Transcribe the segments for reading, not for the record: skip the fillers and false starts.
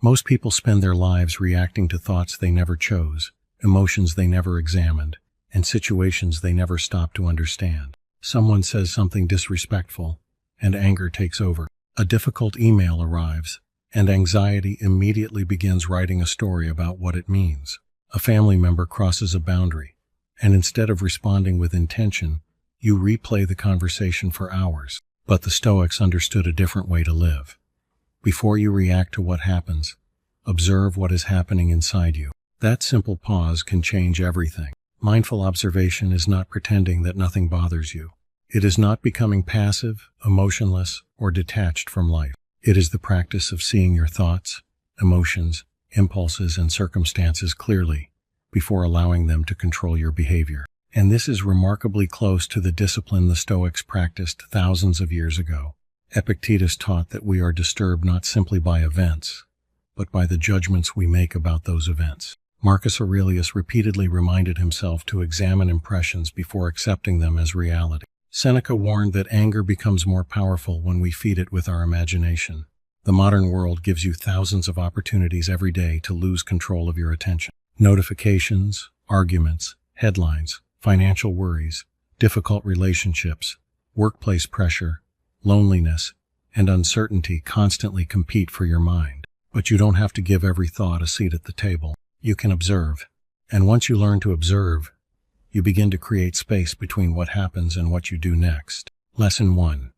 Most people spend their lives reacting to thoughts they never chose, emotions they never examined, and situations they never stopped to understand. Someone says something disrespectful, and anger takes over. A difficult email arrives, and anxiety immediately begins writing a story about what it means. A family member crosses a boundary, and instead of responding with intention, you replay the conversation for hours. But the Stoics understood a different way to live. Before you react to what happens, observe what is happening inside you. That simple pause can change everything. Mindful observation is not pretending that nothing bothers you. It is not becoming passive, emotionless, or detached from life. It is the practice of seeing your thoughts, emotions, impulses, and circumstances clearly before allowing them to control your behavior. And this is remarkably close to the discipline the Stoics practiced thousands of years ago. Epictetus taught that we are disturbed not simply by events, but by the judgments we make about those events. Marcus Aurelius repeatedly reminded himself to examine impressions before accepting them as reality. Seneca warned that anger becomes more powerful when we feed it with our imagination. The modern world gives you thousands of opportunities every day to lose control of your attention. Notifications, arguments, headlines, financial worries, difficult relationships, workplace pressure, loneliness, and uncertainty constantly compete for your mind. But you don't have to give every thought a seat at the table. You can observe. And once you learn to observe, you begin to create space between what happens and what you do next. Lesson 1.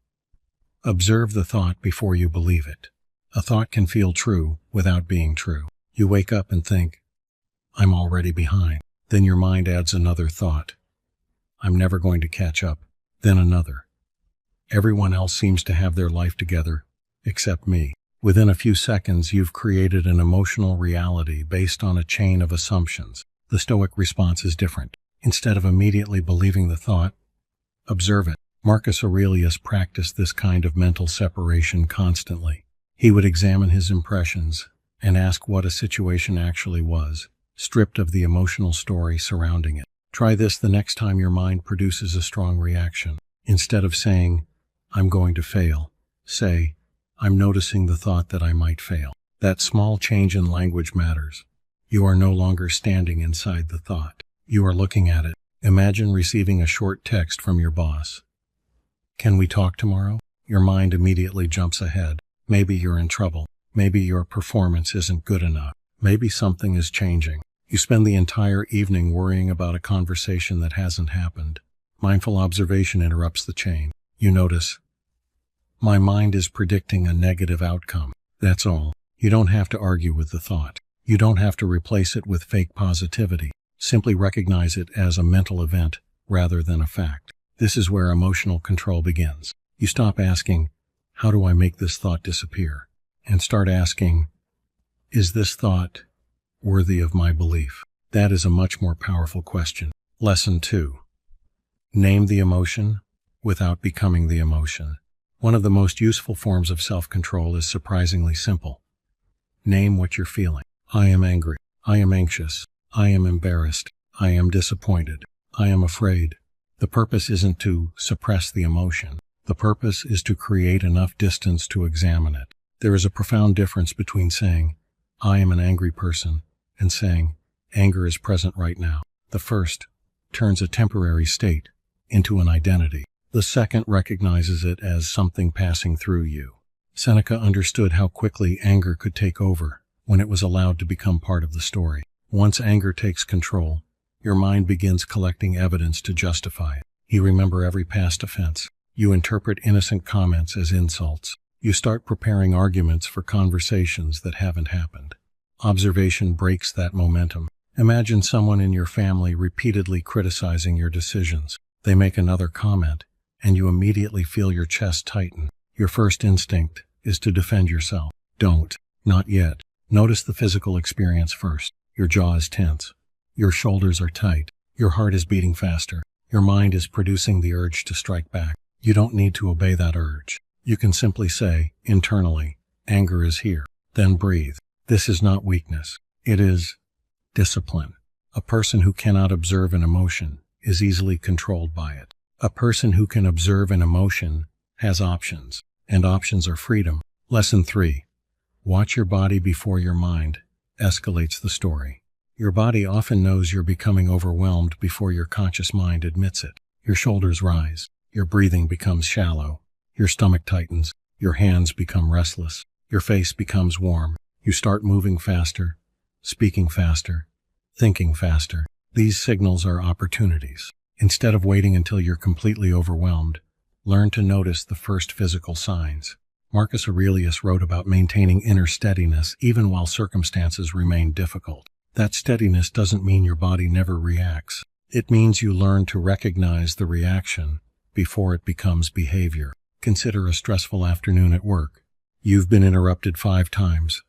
Observe the thought before you believe it. A thought can feel true without being true. You wake up and think, I'm already behind. Then your mind adds another thought. I'm never going to catch up. Then another. Everyone else seems to have their life together, except me. Within a few seconds, you've created an emotional reality based on a chain of assumptions. The Stoic response is different. Instead of immediately believing the thought, observe it. Marcus Aurelius practiced this kind of mental separation constantly. He would examine his impressions and ask what a situation actually was, stripped of the emotional story surrounding it. Try this the next time your mind produces a strong reaction. Instead of saying, I'm going to fail, say, I'm noticing the thought that I might fail. That small change in language matters. You are no longer standing inside the thought. You are looking at it. Imagine receiving a short text from your boss. Can we talk tomorrow? Your mind immediately jumps ahead. Maybe you're in trouble. Maybe your performance isn't good enough. Maybe something is changing. You spend the entire evening worrying about a conversation that hasn't happened. Mindful observation interrupts the chain. You notice, my mind is predicting a negative outcome. That's all. You don't have to argue with the thought. You don't have to replace it with fake positivity. Simply recognize it as a mental event rather than a fact. This is where emotional control begins. You stop asking, how do I make this thought disappear? And start asking, is this thought worthy of my belief? That is a much more powerful question. Lesson 2. Name the emotion without becoming the emotion. One of the most useful forms of self-control is surprisingly simple. Name what you're feeling. I am angry. I am anxious. I am embarrassed. I am disappointed. I am afraid. The purpose isn't to suppress the emotion. The purpose is to create enough distance to examine it. There is a profound difference between saying, I am an angry person, and saying, anger is present right now. The first turns a temporary state into an identity. The second recognizes it as something passing through you. Seneca understood how quickly anger could take over when it was allowed to become part of the story. Once anger takes control, your mind begins collecting evidence to justify it. You remember every past offense. You interpret innocent comments as insults. You start preparing arguments for conversations that haven't happened. Observation breaks that momentum. Imagine someone in your family repeatedly criticizing your decisions. They make another comment, and you immediately feel your chest tighten. Your first instinct is to defend yourself. Don't. Not yet. Notice the physical experience first. Your jaw is tense. Your shoulders are tight. Your heart is beating faster. Your mind is producing the urge to strike back. You don't need to obey that urge. You can simply say, internally, anger is here. Then breathe. This is not weakness. It is discipline. A person who cannot observe an emotion is easily controlled by it. A person who can observe an emotion has options, and options are freedom. Lesson 3. Watch your body before your mind escalates the story. Your body often knows you're becoming overwhelmed before your conscious mind admits it. Your shoulders rise. Your breathing becomes shallow. Your stomach tightens. Your hands become restless. Your face becomes warm. You start moving faster, speaking faster, thinking faster. These signals are opportunities. Instead of waiting until you're completely overwhelmed, learn to notice the first physical signs. Marcus Aurelius wrote about maintaining inner steadiness even while circumstances remain difficult. That steadiness doesn't mean your body never reacts. It means you learn to recognize the reaction before it becomes behavior. Consider a stressful afternoon at work. You've been interrupted 5 times.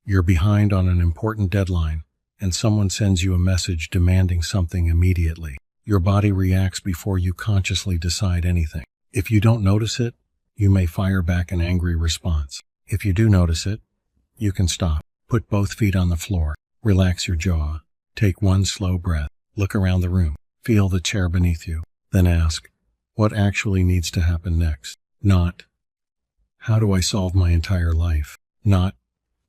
You're behind on an important deadline, and someone sends you a message demanding something immediately. Your body reacts before you consciously decide anything. If you don't notice it, you may fire back an angry response. If you do notice it, you can stop. Put both feet on the floor. Relax your jaw. Take one slow breath. Look around the room. Feel the chair beneath you. Then ask, what actually needs to happen next? Not, how do I solve my entire life? Not,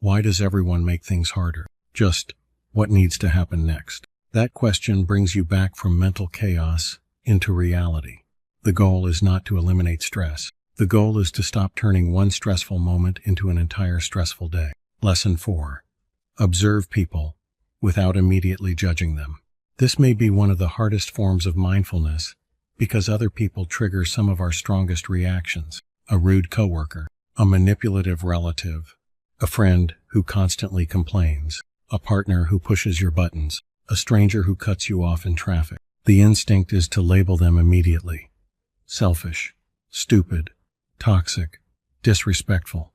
why does everyone make things harder? Just, what needs to happen next? That question brings you back from mental chaos into reality. The goal is not to eliminate stress. The goal is to stop turning one stressful moment into an entire stressful day. Lesson 4. Observe people without immediately judging them. This may be one of the hardest forms of mindfulness because other people trigger some of our strongest reactions. A rude coworker, a manipulative relative, a friend who constantly complains, a partner who pushes your buttons, a stranger who cuts you off in traffic. The instinct is to label them immediately. Selfish, stupid, toxic, disrespectful,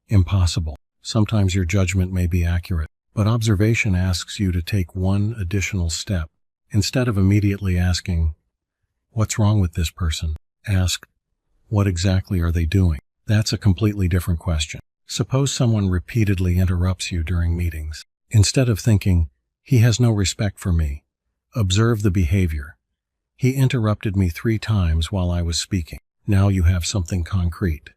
impossible. Sometimes your judgment may be accurate, but observation asks you to take one additional step. Instead of immediately asking, what's wrong with this person? Ask, what exactly are they doing? That's a completely different question. Suppose someone repeatedly interrupts you during meetings. Instead of thinking, he has no respect for me, observe the behavior. He interrupted me 3 times while I was speaking. Now you have something concrete.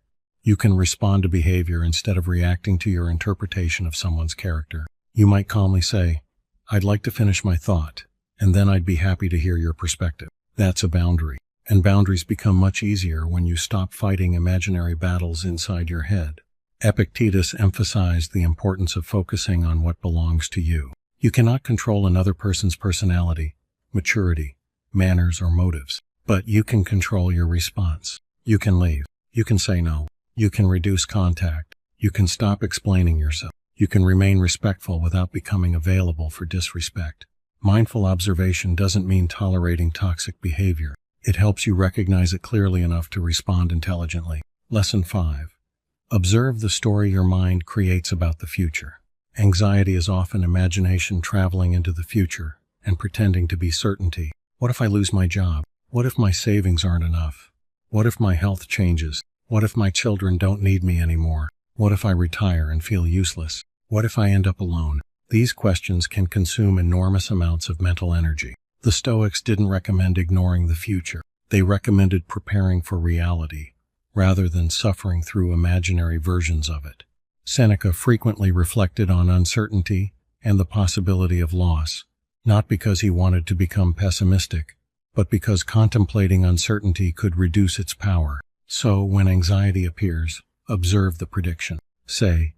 You can respond to behavior instead of reacting to your interpretation of someone's character. You might calmly say, I'd like to finish my thought, and then I'd be happy to hear your perspective. That's a boundary. And boundaries become much easier when you stop fighting imaginary battles inside your head. Epictetus emphasized the importance of focusing on what belongs to you. You cannot control another person's personality, maturity, manners, or motives, but you can control your response. You can leave. You can say no. You can reduce contact. You can stop explaining yourself. You can remain respectful without becoming available for disrespect. Mindful observation doesn't mean tolerating toxic behavior. It helps you recognize it clearly enough to respond intelligently. Lesson 5. Observe the story your mind creates about the future. Anxiety is often imagination traveling into the future and pretending to be certainty. What if I lose my job? What if my savings aren't enough? What if my health changes? What if my children don't need me anymore? What if I retire and feel useless? What if I end up alone? These questions can consume enormous amounts of mental energy. The Stoics didn't recommend ignoring the future. They recommended preparing for reality, rather than suffering through imaginary versions of it. Seneca frequently reflected on uncertainty and the possibility of loss, not because he wanted to become pessimistic, but because contemplating uncertainty could reduce its power. So, when anxiety appears, observe the prediction. Say,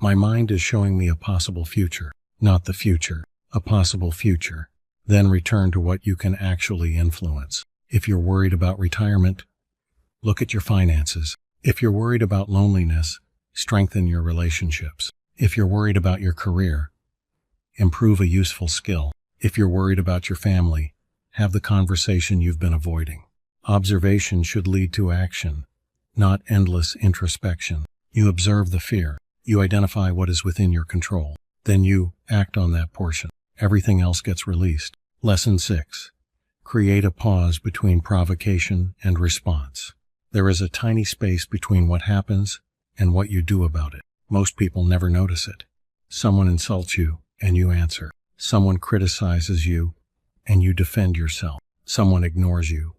my mind is showing me a possible future, not the future, a possible future. Then return to what you can actually influence. If you're worried about retirement, look at your finances. If you're worried about loneliness, strengthen your relationships. If you're worried about your career, improve a useful skill. If you're worried about your family, have the conversation you've been avoiding. Observation should lead to action, not endless introspection. You observe the fear. You identify what is within your control. Then you act on that portion. Everything else gets released. Lesson 6. Create a pause between provocation and response. There is a tiny space between what happens and what you do about it. Most people never notice it. Someone insults you and you answer. Someone criticizes you and you defend yourself. Someone ignores you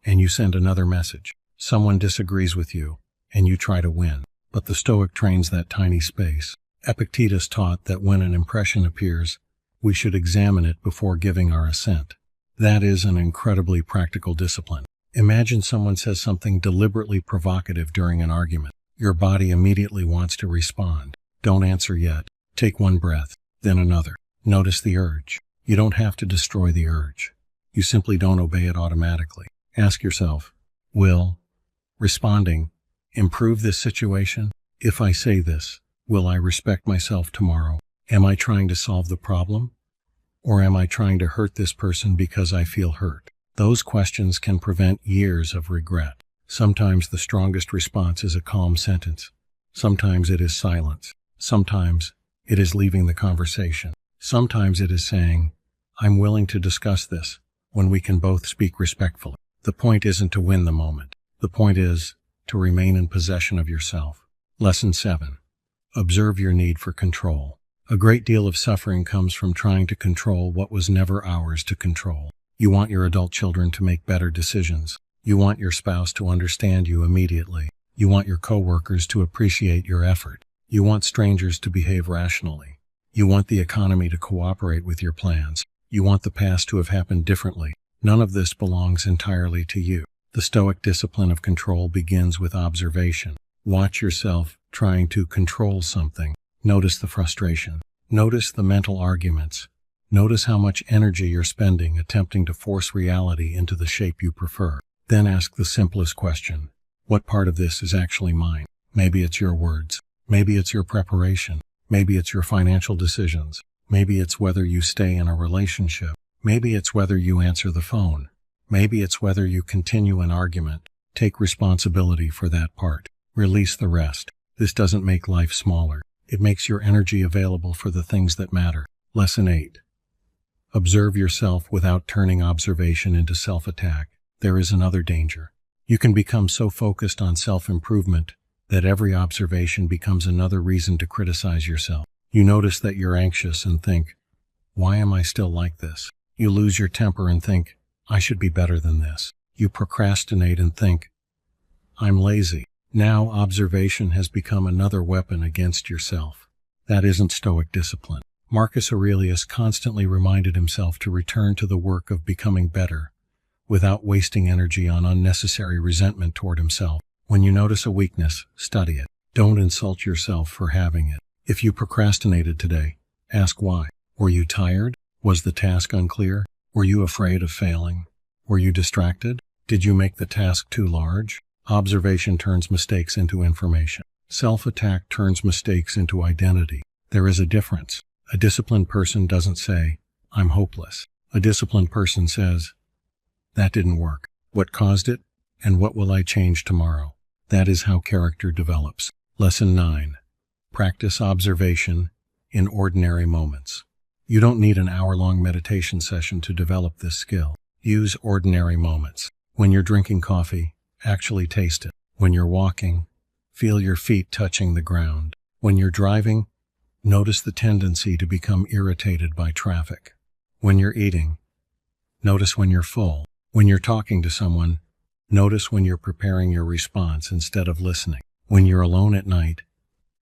and you send another message. Someone disagrees with you and you try to win. but the Stoic trains that tiny space. Epictetus taught that when an impression appears, we should examine it before giving our assent. That is an incredibly practical discipline. Imagine someone says something deliberately provocative during an argument. Your body immediately wants to respond. Don't answer yet. Take one breath, then another. Notice the urge. You don't have to destroy the urge. You simply don't obey it automatically. Ask yourself, will responding improve this situation? If I say this, will I respect myself tomorrow? Am I trying to solve the problem? Or am I trying to hurt this person because I feel hurt? Those questions can prevent years of regret. Sometimes the strongest response is a calm sentence. Sometimes it is silence. Sometimes it is leaving the conversation. Sometimes it is saying, I'm willing to discuss this, when we can both speak respectfully. The point isn't to win the moment. The point is to remain in possession of yourself. Lesson 7. Observe your need for control. A great deal of suffering comes from trying to control what was never ours to control. You want your adult children to make better decisions. You want your spouse to understand you immediately. You want your coworkers to appreciate your effort. You want strangers to behave rationally. You want the economy to cooperate with your plans. You want the past to have happened differently. None of this belongs entirely to you. The Stoic discipline of control begins with observation. Watch yourself trying to control something. Notice the frustration. Notice the mental arguments. Notice how much energy you're spending attempting to force reality into the shape you prefer. Then ask the simplest question. What part of this is actually mine? Maybe it's your words. Maybe it's your preparation. Maybe it's your financial decisions. Maybe it's whether you stay in a relationship. Maybe it's whether you answer the phone. Maybe it's whether you continue an argument. Take responsibility for that part. Release the rest. This doesn't make life smaller. It makes your energy available for the things that matter. Lesson 8. Observe yourself without turning observation into self-attack. There is another danger. You can become so focused on self-improvement that every observation becomes another reason to criticize yourself. You notice that you're anxious and think, why am I still like this? You lose your temper and think, I should be better than this. You procrastinate and think, I'm lazy. Now observation has become another weapon against yourself. That isn't Stoic discipline. Marcus Aurelius constantly reminded himself to return to the work of becoming better, without wasting energy on unnecessary resentment toward himself. When you notice a weakness, study it. Don't insult yourself for having it. If you procrastinated today, ask why. Were you tired? Was the task unclear? Were you afraid of failing? Were you distracted? Did you make the task too large? Observation turns mistakes into information. Self-attack turns mistakes into identity. There is a difference. A disciplined person doesn't say, I'm hopeless. A disciplined person says, that didn't work. What caused it? And what will I change tomorrow? That is how character develops. Lesson 9. Practice observation in ordinary moments. You don't need an hour-long meditation session to develop this skill. Use ordinary moments. When you're drinking coffee, actually taste it. When you're walking, feel your feet touching the ground. When you're driving, notice the tendency to become irritated by traffic. When you're eating, notice when you're full. When you're talking to someone, notice when you're preparing your response instead of listening. When you're alone at night,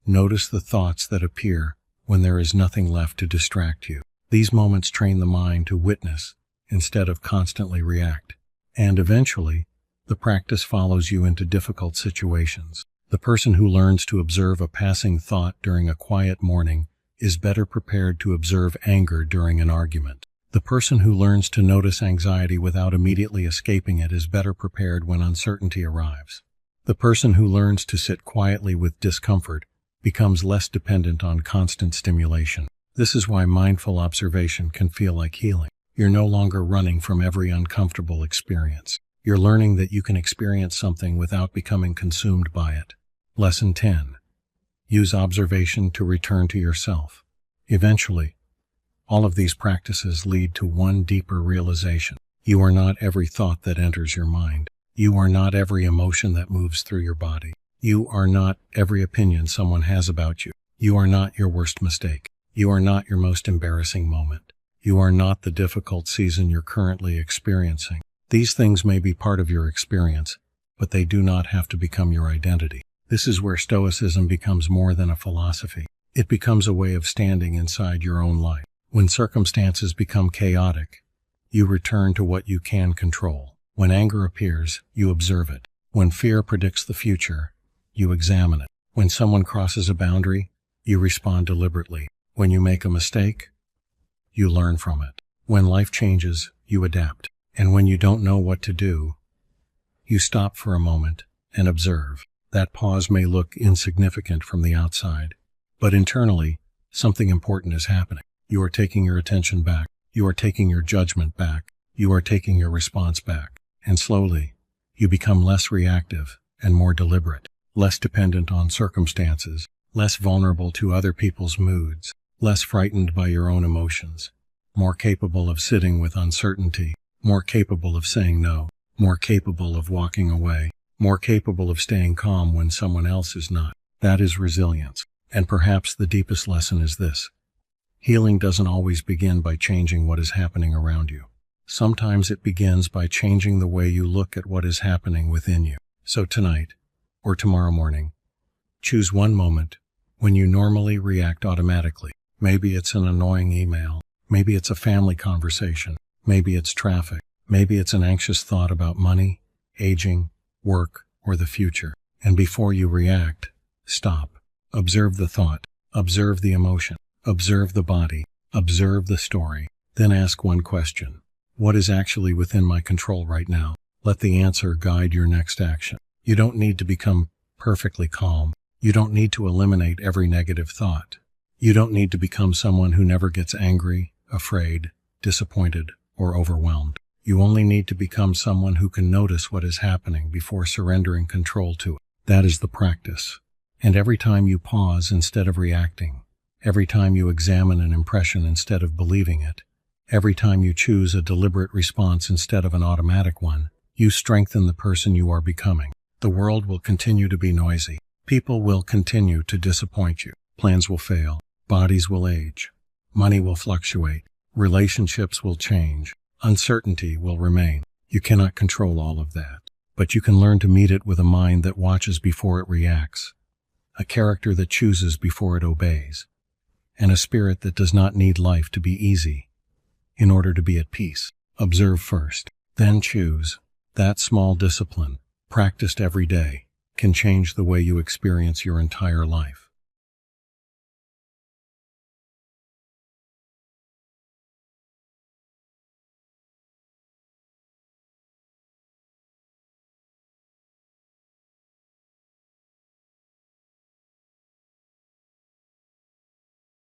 notice the thoughts that appear when there is nothing left to distract you. These moments train the mind to witness instead of constantly react. And eventually, the practice follows you into difficult situations. The person who learns to observe a passing thought during a quiet morning is better prepared to observe anger during an argument. The person who learns to notice anxiety without immediately escaping it is better prepared when uncertainty arrives. The person who learns to sit quietly with discomfort becomes less dependent on constant stimulation. This is why mindful observation can feel like healing. You're no longer running from every uncomfortable experience. You're learning that you can experience something without becoming consumed by it. Lesson 10. Use observation to return to yourself. Eventually, all of these practices lead to one deeper realization. You are not every thought that enters your mind. You are not every emotion that moves through your body. You are not every opinion someone has about you. You are not your worst mistake. You are not your most embarrassing moment. You are not the difficult season you're currently experiencing. These things may be part of your experience, but they do not have to become your identity. This is where Stoicism becomes more than a philosophy. It becomes a way of standing inside your own life. When circumstances become chaotic, you return to what you can control. When anger appears, you observe it. When fear predicts the future, you examine it. When someone crosses a boundary, you respond deliberately. When you make a mistake, you learn from it. When life changes, you adapt. And when you don't know what to do, you stop for a moment and observe. That pause may look insignificant from the outside, but internally, something important is happening. You are taking your attention back. You are taking your judgment back. You are taking your response back. And slowly, you become less reactive and more deliberate, less dependent on circumstances, less vulnerable to other people's moods, less frightened by your own emotions, more capable of sitting with uncertainty, more capable of saying no, more capable of walking away, more capable of staying calm when someone else is not. That is resilience. And perhaps the deepest lesson is this. Healing doesn't always begin by changing what is happening around you. Sometimes it begins by changing the way you look at what is happening within you. So tonight, or tomorrow morning, choose one moment when you normally react automatically. Maybe it's an annoying email. Maybe it's a family conversation. Maybe it's traffic. Maybe it's an anxious thought about money, aging, work, or the future. And before you react, stop. Observe the thought. Observe the emotion. Observe the body. Observe the story. Then ask one question. What is actually within my control right now? Let the answer guide your next action. You don't need to become perfectly calm. You don't need to eliminate every negative thought. You don't need to become someone who never gets angry, afraid, disappointed, or overwhelmed. You only need to become someone who can notice what is happening before surrendering control to it. That is the practice. And every time you pause instead of reacting, every time you examine an impression instead of believing it, every time you choose a deliberate response instead of an automatic one, you strengthen the person you are becoming. The world will continue to be noisy. People will continue to disappoint you. Plans will fail. Bodies will age. Money will fluctuate. Relationships will change. Uncertainty will remain. You cannot control all of that, but you can learn to meet it with a mind that watches before it reacts, a character that chooses before it obeys, and a spirit that does not need life to be easy in order to be at peace. Observe first, then choose. That small discipline, practiced every day, can change the way you experience your entire life.